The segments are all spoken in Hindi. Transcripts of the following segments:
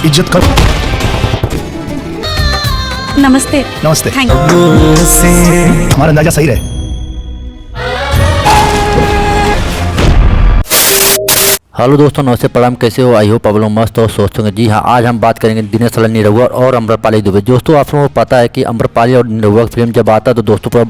इज्जत कर। नमस्ते। नमस्ते। Thank you. हमारा अंदाजा सही रहे। हेलो दोस्तों, नमस्ते, प्रणाम। कैसे हो? आई होप आप लोग मस्त और स्वस्थ होंगे। जी हाँ, आज हम बात करेंगे दिनेश लाल निरहुआ और अम्रपाली दुबे। दोस्तों, आप लोगों को पता है कि अम्रपाली और निरहुआ की फिल्म जब आता है तो दोस्तों पूरा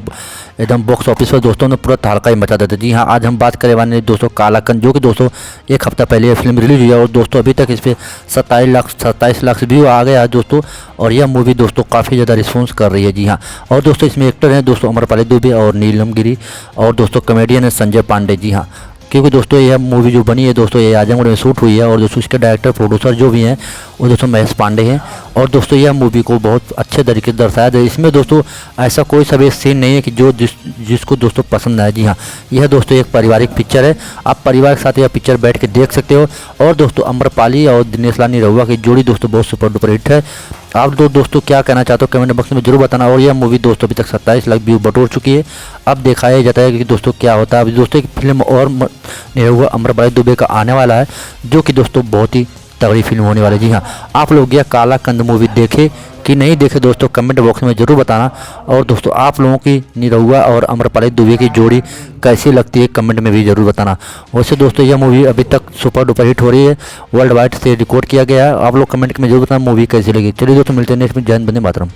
एकदम बॉक्स ऑफिस पर दोस्तों ने पूरा तहलका ही मचा देता है। जी हाँ, आज हम बात करने वाले हैं दोस्तों कालाकन, जो कि दोस्तों एक हफ्ता पहले ये फिल्म रिलीज हुई है और दोस्तों अभी तक इस पर 27 लाख व्यू आ गया है दोस्तों। और यह मूवी दोस्तों काफ़ी ज़्यादा रिस्पॉन्स कर रही है। जी हाँ, और दोस्तों इसमें एक्टर हैं दोस्तों अम्रपाली दुबे और नीलम गिरी, और दोस्तों कॉमेडियन है संजय पांडे। जी हाँ, क्योंकि दोस्तों यह मूवी जो बनी है दोस्तों ये आजमगढ़ में शूट हुई है और दोस्तों इसके डायरेक्टर प्रोड्यूसर जो भी हैं वो दोस्तों महेश पांडे हैं। और दोस्तों यह मूवी को बहुत अच्छे तरीके से दर्शाया है। इसमें दोस्तों ऐसा कोई सा भी सीन नहीं है कि जो जिसको दोस्तों पसंद आए। जी हाँ, यह दोस्तों एक पारिवारिक पिक्चर है। आप परिवार के साथ यह पिक्चर बैठ के देख सकते हो। और दोस्तों अम्रपाली और दिनेश लाल निरहुआ की जोड़ी दोस्तों बहुत सुपर डुपर हिट है। आप दोस्तों क्या कहना चाहते हो कमेंट बॉक्स में जरूर बताना। और यह मूवी दोस्तों अभी तक 27 लाख व्यू बटोर चुकी है। अब दिखाया जाता है कि दोस्तों क्या होता है। अभी दोस्तों एक फिल्म और निरहुआ अम्रपाली दुबे का आने वाला है जो कि दोस्तों बहुत ही तगड़ी फिल्म होने वाली है। जी हाँ, आप लोग यह कालाकंद मूवी देखे कि नहीं देखे दोस्तों कमेंट बॉक्स में जरूर बताना। और दोस्तों आप लोगों की निरहुआ और अम्रपाली दुबे की जोड़ी कैसी लगती है कमेंट में भी जरूर बताना। वैसे दोस्तों यह मूवी अभी तक सुपर डुपर हिट हो रही है, वर्ल्ड वाइड से रिकॉर्ड किया गया है। आप लोग कमेंट में जरूर बताना मूवी कैसी लगी। चलिए दोस्तों मिलते हैं नेक्स्ट में। जय हिंद, वंदे मातरम।